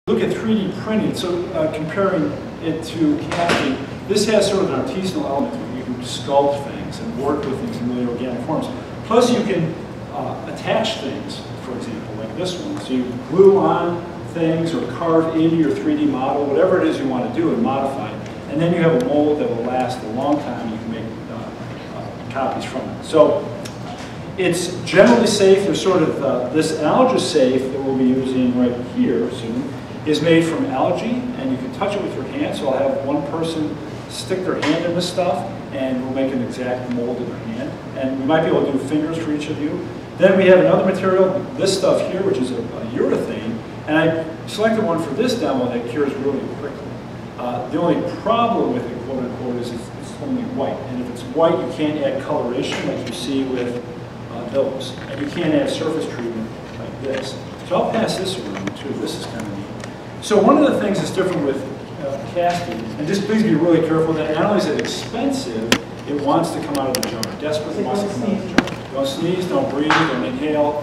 Look at 3D printing, so comparing it to casting, this has sort of an artisanal element to it. You can sculpt things and work with things in really organic forms. Plus you can attach things, for example, like this one. So you glue on things or carve into your 3D model, whatever it is you want to do and modify it. And then you have a mold that will last a long time. You can make copies from it. So it's generally safe. There's sort of this algae safe that we'll be using right here soon is made from algae, and you can touch it with your hand. So I'll have one person stick their hand in this stuff, and we'll make an exact mold of their hand. And we might be able to do fingers for each of you. Then we have another material, this stuff here, which is a urethane. And I selected one for this demo that cures really quickly. The only problem with it, quote unquote, is it's only white. And if it's white, you can't add coloration like you see with those. And you can't add surface treatment like this. So I'll pass this around too. This is kind of neat. So one of the things that's different with casting, and just please be really careful that not only is it expensive, it wants to come out of the jar. Desperately wants to come out of the jar. Don't sneeze, don't breathe, don't inhale, no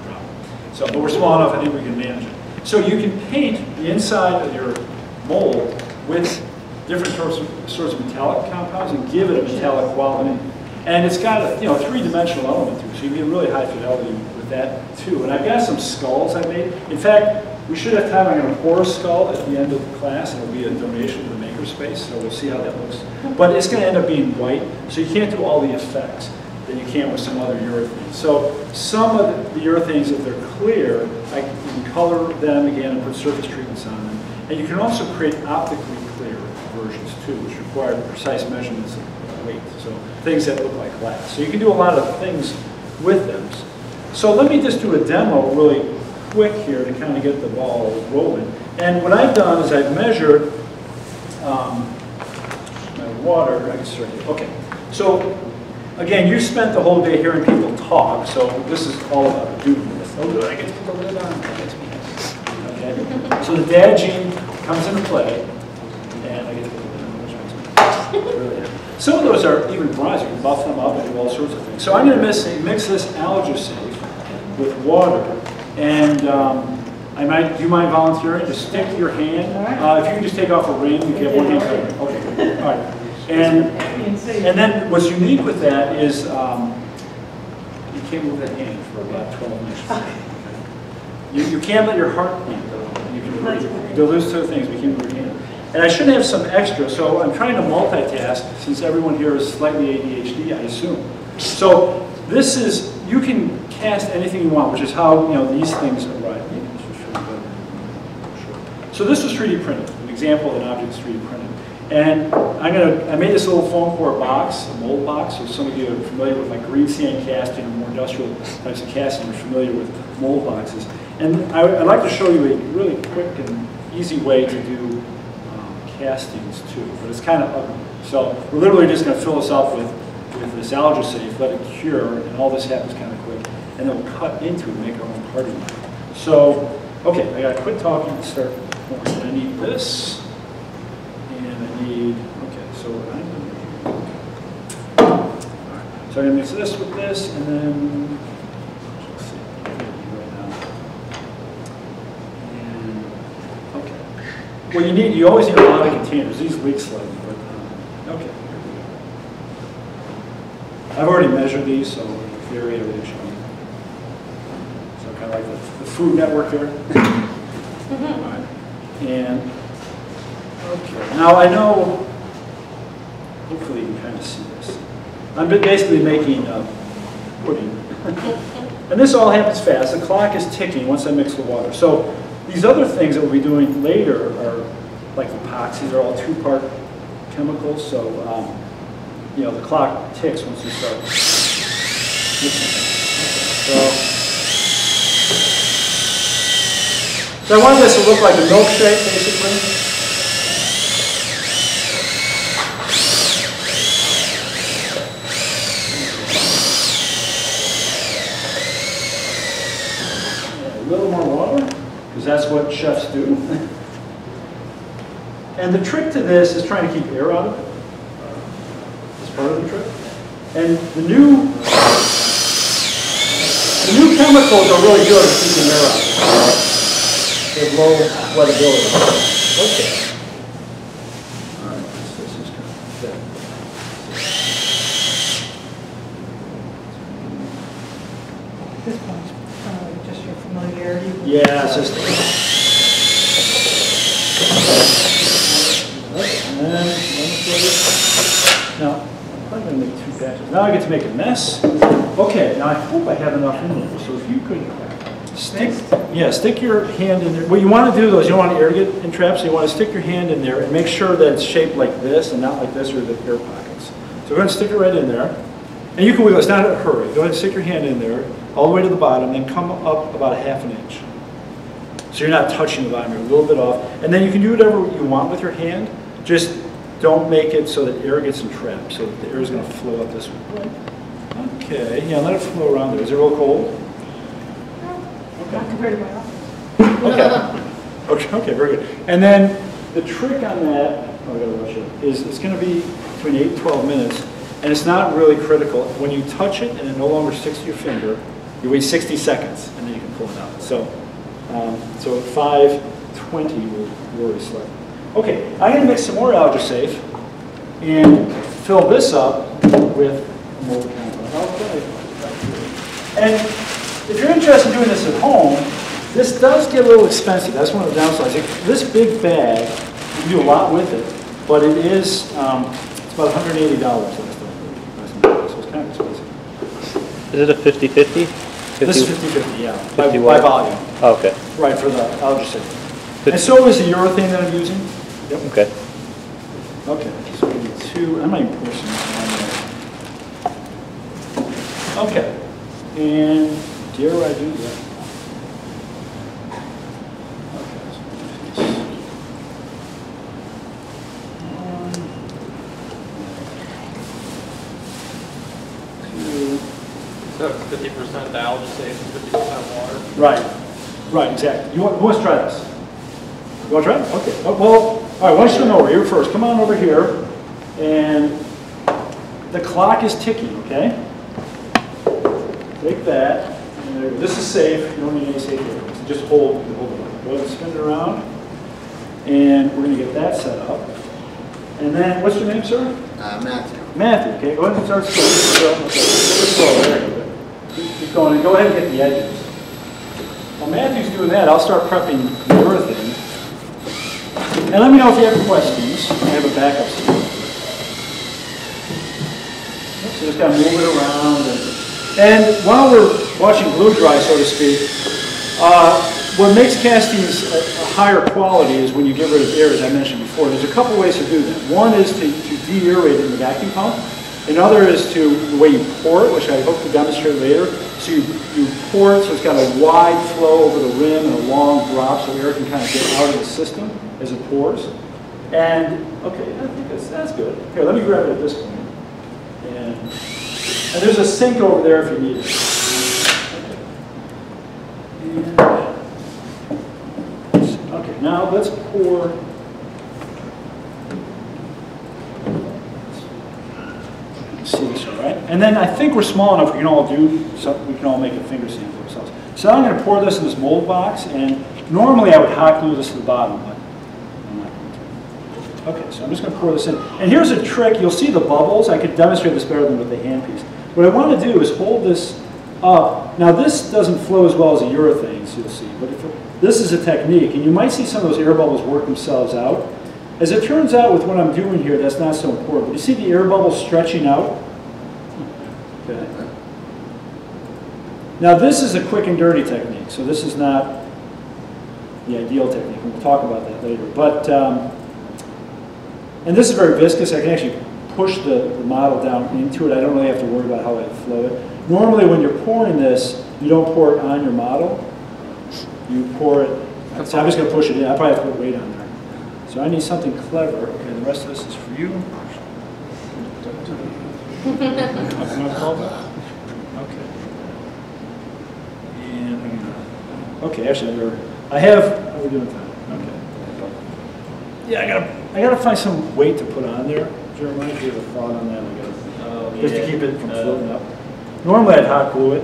problem. So, but we're small enough, I think we can manage it. So you can paint the inside of your mold with different sorts of metallic compounds and give it a metallic quality. And it's got a three-dimensional element to it, so you can get really high fidelity with that too. And I've got some skulls I made. In fact, we should have time. I'm going to pour a skull at the end of the class, and it'll be a donation to the makerspace, so we'll see how that looks. But it's going to end up being white, so you can't do all the effects that you can with some other urethanes. So some of the urethanes, if they're clear, you can color them again and put surface treatments on them. And you can also create optically clear versions too, which require precise measurements of weight. So things that look like glass. So you can do a lot of things with them. So let me just do a demo really quick here to kind of get the ball rolling. And what I've done is I've measured my water. I can start here. Okay. So again, you spent the whole day hearing people talk, so this is all about doing this. Oh, do I get to put the lid on? Okay. So the dad gene comes into play, and I get to put the lid on, which makes me really happy. Some of those are even bronze. You can buff them up and do all sorts of things. So I'm going to mix this algae safe with water, and do you mind volunteering? Just stick your hand. If you can just take off a ring, you can have one hand covered. Okay, good. All right. And then what's unique with that is you can't move that hand for about 12 minutes. Okay. You can't let your heart beat though. You can do those two things, but you can't move your hand. And I should have some extra, so I'm trying to multitask since everyone here is slightly ADHD, I assume. So this is, you can cast anything you want, which is how these things arrive. So this was 3D printed, an example of an object that's 3D printed. And I made this little foam core box, a mold box, so some of you are familiar with like green sand casting or more industrial types of casting, are familiar with mold boxes. And I'd like to show you a really quick and easy way to do castings too, but it's kind of ugly. So we're literally just going to fill this up with this algae safe, let it cure, and all this happens kind of quick. And then we'll cut into it and make our own party line. So, okay, I got to quit talking and start pouring. I need this. Okay, so I'm going to mix this with this, and then let's see, right now. And okay, well, you always need a lot of containers. These leak slightly, but okay. I've already measured these, so in theory everything should be. So kind of like the Food Network there. All right, and. Okay, now I know, hopefully you can kind of see this. I'm basically making pudding. And this all happens fast. The clock is ticking once I mix the water. So these other things that we'll be doing later are like epoxies, are all two-part chemicals. So, the clock ticks once you start mixing. So I wanted this to look like a milkshake, basically. That's what chefs do. And the trick to this is trying to keep air out of it. That's part of the trick. And the new chemicals are really good at keeping air out of it. They have low wettability. Okay. All right, this is kind of thick. This one's just your familiarity with Yeah, it's just. And then, now, I'm probably going to make 2 patches. Now I get to make a mess. Okay, now I hope I have enough in there. So if you could stick your hand in there. What you want to do though is you don't want air to get entrapped, so you want to stick your hand in there and make sure that it's shaped like this and not like this or the air pockets. So we're going to stick it right in there. And you can wiggle, it's not a hurry. Go ahead and stick your hand in there all the way to the bottom, then come up about a ½ inch. So you're not touching the bottom, you're a little bit off. And then you can do whatever you want with your hand. Just don't make it so that air gets entrapped, so that the air is going to flow up this way. Okay, yeah, let it flow around there. Is it real cold? not compared to my office. Okay, very good. And then the trick on that, oh, I gotta rush it, is it's going to be between 8 and 12 minutes, and it's not really critical. When you touch it and it no longer sticks to your finger, you wait 60 seconds, and then you can pull it out. So, so at 5:20, we'll worry slightly. Okay, I'm going to mix some more Algasafe and fill this up with more compound. And if you're interested in doing this at home, this does get a little expensive. That's one of the downsides. This big bag, you can do a lot with it, but it is, it's about $180 last time. So it's kind of expensive. Is it a 50-50? This is 50-50, yeah, by volume. Oh, okay. Right, for the Algasafe. And so is the urethane that I'm using. Yep. Okay. Okay, so we need 2, I might even pour some on there. Okay, and dare I do that? Okay, so So 50% Algasafe, 50% water. Right, exactly. Who wants to try this? You want to try it? Okay. Oh, well, all right, why don't you come over here first? Come on over here, and the clock is ticking, okay? Take that. And this is safe. You don't need any safety. Just hold it. Go ahead and spin it around, and we're going to get that set up. And then, what's your name, sir? Matthew. Matthew, okay, go ahead and start spinning. There you go. Keep going, and go ahead and hit the edges. While Matthew's doing that, I'll start prepping the urethane. And let me know if you have questions. I have a backup solution. So just kind of move it around. And while we're watching glue dry, so to speak, what makes castings a higher quality is when you get rid of air, as I mentioned before. There's a couple ways to do that. One is to de-aerate it in the vacuum pump. Another is to the way you pour it, which I hope to demonstrate later. So you pour it so it's got a wide flow over the rim and a long drop so air can kind of get out of the system as it pours. And, okay, I think that's good. Here, let me grab it at this point. And there's a sink over there if you need it. Okay, now let's pour. See this, all right? And then I think we're small enough we can all do something. We can all make a finger sample ourselves. So I'm going to pour this in this mold box, and normally I would hot glue this to the bottom, but I'm not going to. Okay, so I'm just going to pour this in. And here's a trick. You'll see the bubbles. I could demonstrate this better than with the handpiece. What I want to do is hold this up. Now this doesn't flow as well as the urethane, so you'll see. But this is a technique, and you might see some of those air bubbles work themselves out. As it turns out, with what I'm doing here, that's not so important. But you see the air bubbles stretching out? Okay. Now this is a quick and dirty technique, so this is not the ideal technique, and we'll talk about that later. But, and this is very viscous. I can actually push the model down into it. I don't really have to worry about how I flow it. Normally when you're pouring this, you don't pour it on your model. You pour it, so I'm just going to push it in. I probably have to put weight on there. So I need something clever. Okay, the rest of this is for you. Okay. And okay, actually, I have. How are we doing time? Okay. Yeah, I gotta find some weight to put on there. Jeremiah, do you have a thought on that? Just to keep it from floating up. Normally, I'd hot glue it.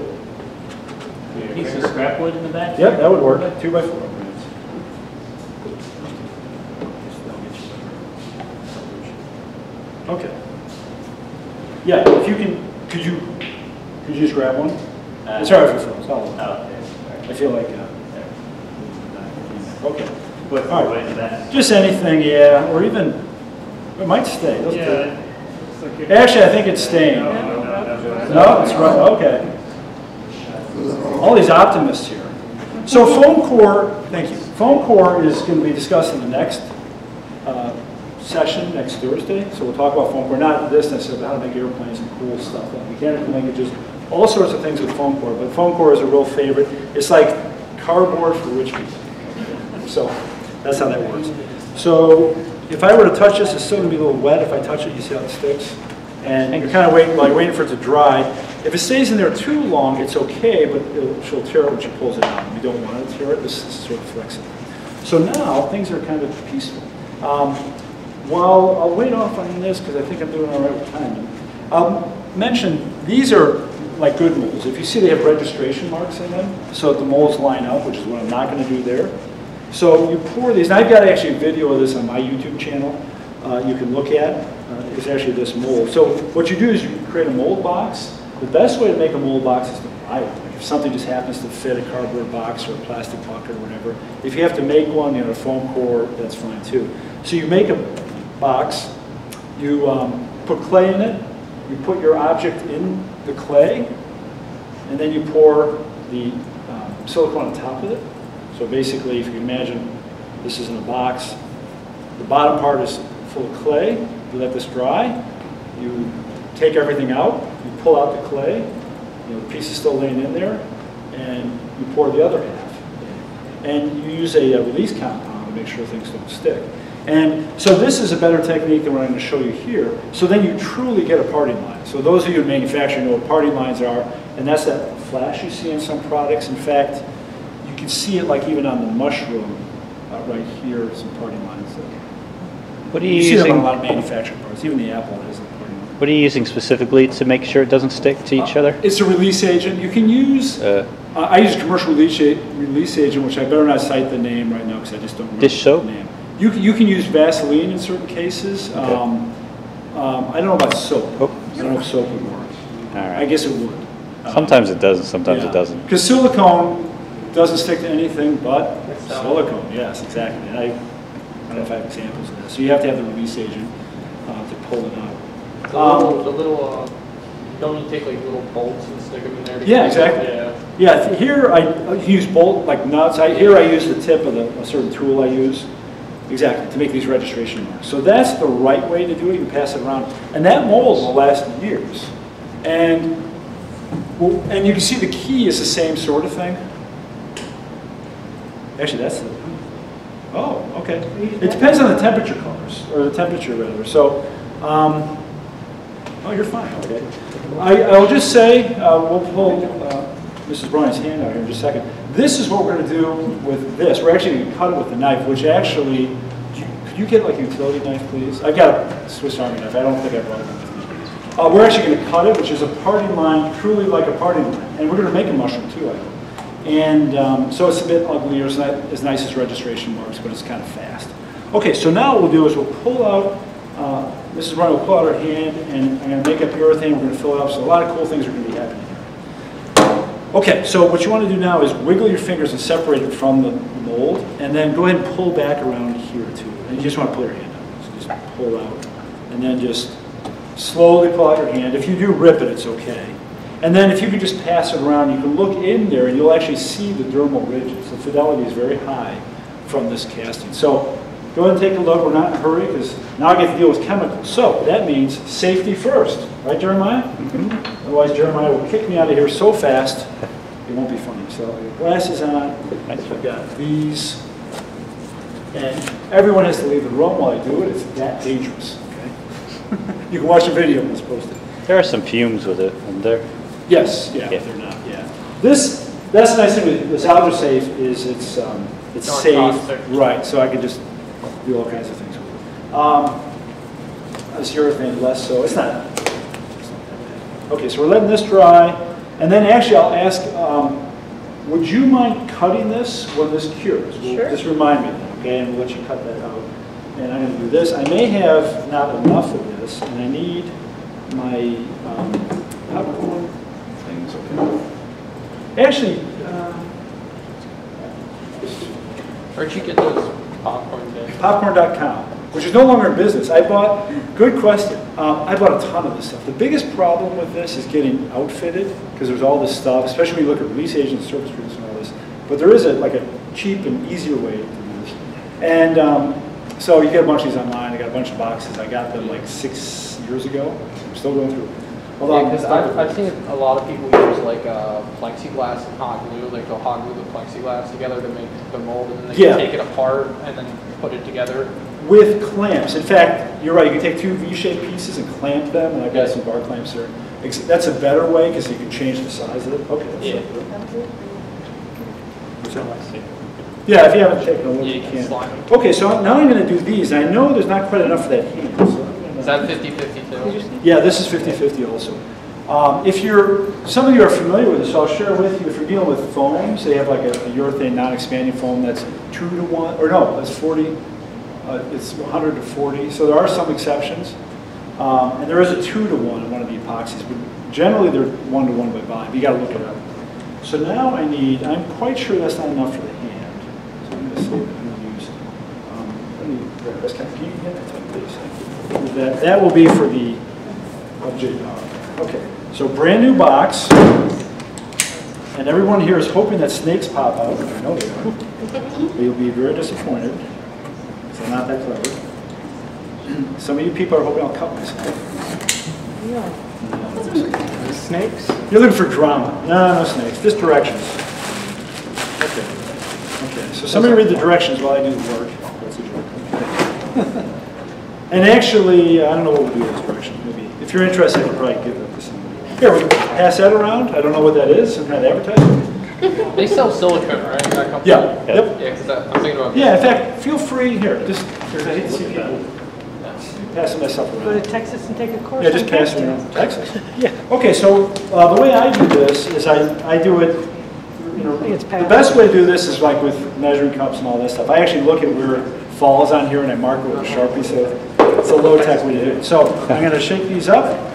Piece of scrap wood in the back? Yep, that would work. 2x4. Okay. Yeah, if you can, could you just grab one? Sorry for the phones. I feel like, okay. What's the way to that? Just anything, yeah, or even, it might stay. Yeah. Actually, I think it's staying. No, it's right, okay. All these optimists here. So foam core, thank you. Foam core is going to be discussed in the next session, next Thursday. So we'll talk about foam core, not this necessarily, but how to make airplanes and cool stuff, like mechanical linkages, all sorts of things with foam core. But foam core is a real favorite. It's like cardboard for rich people. So that's how that works. So if I were to touch this, it's still going to be a little wet. If I touch it, you see how it sticks? And you're kind of waiting for it to dry. If it stays in there too long, it's okay, but she'll tear it when she pulls it out. We don't want to tear it. This is sort of flexible. So now things are kind of peaceful. While I'll wait off on this because I think I'm doing all right with timing. I'll mention these are like good molds. If you see, they have registration marks in them, so that the molds line up, which is what I'm not going to do there. So you pour these, and I've got actually a video of this on my YouTube channel you can look at. It's actually this mold. So what you do is you create a mold box. The best way to make a mold box is to buy one. Like if something just happens to fit a cardboard box or a plastic bucket or whatever, if you have to make one, a foam core, that's fine too. So you make a box, you put clay in it, you put your object in the clay, and then you pour the silicone on top of it. So basically, if you imagine this is in a box, the bottom part is full of clay. You let this dry. You take everything out. You pull out the clay. The piece is still laying in there, and you pour the other half. And you use a release compound to make sure things don't stick. And so this is a better technique than what I'm going to show you here. So then you truly get a parting line. So those of you in manufacturing know what parting lines are, and that's that flash you see in some products. In fact, you can see it like even on the mushroom right here, some parting lines. What are you see them on a using? lot of manufacturing parts. Even the Apple has a parting line. What are you using specifically to make sure it doesn't stick to each other? It's a release agent. You can use, I use a commercial release agent, which I better not cite the name right now because I just don't remember Dish soap? the name. You can use Vaseline in certain cases. Okay. I don't know about soap. Oh. I don't know if soap would work. All right. I guess it would. Sometimes it does, and sometimes it doesn't. Because silicone doesn't stick to anything but silicone. Yes, exactly. And I don't know if I have examples of this. So you have to have the release agent to pull it out. Don't you take like little bolts and stick them in there? Yeah, exactly. Yeah, here I use bolt like nuts. Here I use the tip of a certain tool I use. Exactly, to make these registration marks. So that's the right way to do it. You can pass it around. And that mold will last years. And you can see the key is the same sort of thing. Actually, that's the... Oh, okay. It depends on the temperature colors, or the temperature rather. So, oh, you're fine, okay. I'll just say, we'll pull Mrs. Bryan's hand out here in just a second. This is what we're going to do with this. We're actually going to cut it with the knife, which actually, could you get like a utility knife, please? I've got a Swiss Army knife. I don't think I brought it with me. We're actually going to cut it, which is a parting line, truly like a parting line. And we're going to make a mushroom too, I hope. And so it's a bit uglier. It's not as nice as registration marks, but it's kind of fast. Okay, so now what we'll do is we'll pull out, Mrs. Bryan will pull out her hand, and I'm going to make up urethane. We're going to fill it up. So a lot of cool things are going to be happening here. Okay, so what you want to do now is wiggle your fingers and separate it from the mold, and then go ahead and pull back around here too. And you just want to pull your hand out. So just pull out, and then just slowly pull out your hand. If you do rip it, it's okay. And then if you could just pass it around, you can look in there and you'll actually see the dermal ridges. The fidelity is very high from this casting. So go ahead and take a look. We're not in a hurry because now I get to deal with chemicals. So that means safety first. Right, Jeremiah? Mm-hmm. Otherwise, Jeremiah will kick me out of here so fast, it won't be funny. So your glasses on. I've got these. And everyone has to leave the room while I do it. It's that dangerous. Okay? You can watch the video when it's posted. There are some fumes with it, isn't there? Yes, yeah, they're not, yeah. That's the nice thing with this AldraSafe is it's safe, right, so I can just do all kinds of things with it. This urethane less so, it's not that bad. Okay, so we're letting this dry, and then actually I'll ask, would you mind cutting this when this cures? Sure. Just remind me, okay, and we'll let you cut that out. And I'm going to do this. I may have not enough of this, and I need my popcorn things. Okay. Actually, Where'd you get those popcorn things? Popcorn.com, which is no longer in business. I bought, good question, I bought a ton of this stuff. The biggest problem with this is getting outfitted, because there's all this stuff, especially when you look at release agents, surface treatments, and all this. But there is like a cheap and easier way to do this. And so you get a bunch of these online. I got a bunch of boxes. I got them like 6 years ago. I'm still going through. Yeah, because I've seen a lot of people use like plexiglass and hot glue. Like they'll hot glue the plexiglass together to make the mold, and then they can take it apart and then put it together. With clamps. In fact, you're right. You can take 2 V-shaped pieces and clamp them, and I've got some bar clamps there. That's a better way because you can change the size of it. Okay. Yeah, if you haven't taken a look, you can. Okay, so now I'm going to do these. I know there's not quite enough for that hand. So is that 50-50 too? Yeah, this is 50-50 also. Some of you are familiar with this, so I'll share with you. If you're dealing with foams, they have like a urethane non-expanding foam that's 2 to 1, or no, that's 40. It's 100 to 40. So there are some exceptions, and there is a 2 to 1 in one of the epoxies, but generally they're 1 to 1 by volume. You got to look it up. So now I'm quite sure that's not enough for the hand. So I'm going to say that I'm going to use. Let me grab this. Can you get that, please? That will be for the object. Okay. So brand new box, and everyone here is hoping that snakes pop out. I know they are. But you'll be very disappointed. So not that clever. Some of you people are hoping I'll cut myself. Yeah. Snakes? You're looking for drama. No snakes. Just directions. Okay. Okay. So somebody read the directions while I do the work. That's a joke. Okay. And actually, I don't know what we'll do with this direction. Maybe if you're interested, I can probably give that to somebody. Here, we can pass that around. I don't know what that is. Some kind of advertising. They sell silicone, right? That company? Yeah. Yep. Yeah, because I'm thinking about. Yeah. In fact, feel free here. Just I hate to see people passing that stuff around. Go to Texas and take a course. Yeah, just on pass it casting. around. Texas. Yeah. Okay, so the way I do this is I do it, you know, the best way to do this is like with measuring cups and all that stuff. I actually look at where it falls on here and I mark it with a Sharpie, so it's a low-tech way to do it. So I'm going to shake these up.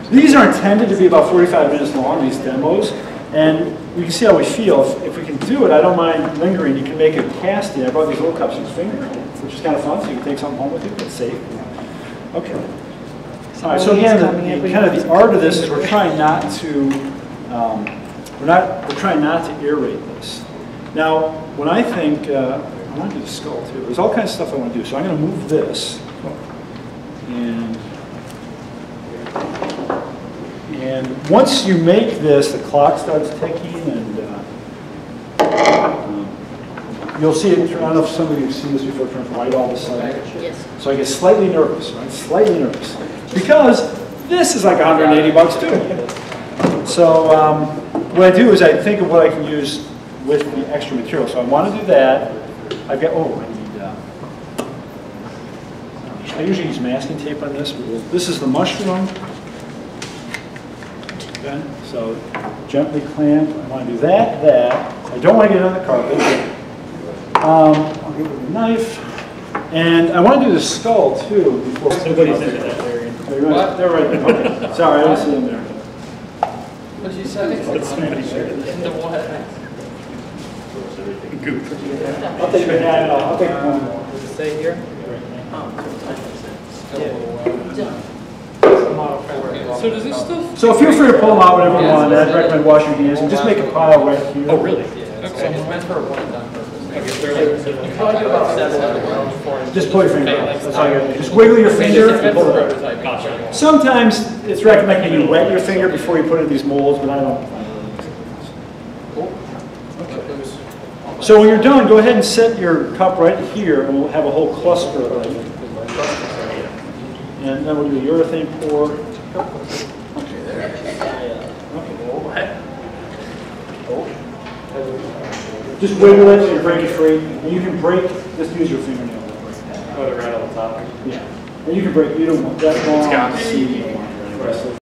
These are intended to be about 45 minutes long, these demos, and we can see how we feel. If we can do it, I don't mind lingering. You can make a casting. I brought these little cups with finger, which is kind of fun, so you can take something home with you. It's safe. Okay. All right. So again, the art of this is we're trying not to aerate this. Now, when I think I want to do the skull too. There's all kinds of stuff I want to do. So I'm going to move this, and once you make this, the clock starts ticking, and you'll see it. I don't know if some of you have seen this before. It turns white all of a sudden. Yes. So I get slightly nervous, right? Slightly nervous, because this is like 180 bucks too. So what I do is I think of what I can use with the extra material. So I want to do that. I've got. Oh, I need. I usually use masking tape on this. But this is the mushroom. Okay, so gently clamp. I want to do that. I don't want to get it on the carpet. I'll get with a knife. And I want to do the skull too before somebody's into that area. What? They're right there. Okay. Sorry, I didn't see them there. What'd you say? Double head. I'll take your hat. I'll take one more. Does it say here? So does this still? So feel free to pull them out whenever you want. I'd recommend washing your hands and just make a pile right here. Oh, really? Yeah. Okay. It's meant for a one-and-done purpose. I guess they're like, you probably do about 7 before. Just pull your finger out. That's all you got to do. Just wiggle your finger. It's meant for prototype. Gotcha. Sometimes it's recommended you wet your finger before you put it in these molds, but I don't. Cool. Okay. So when you're done, go ahead and set your cup right here, and we'll have a whole cluster of it. And then we'll do a urethane pour. Okay, there. Just wiggle it so you break it free. And you can break, just use your fingernail. Oh, right on the top. Yeah. And you can break, you don't want that long. You don't want it.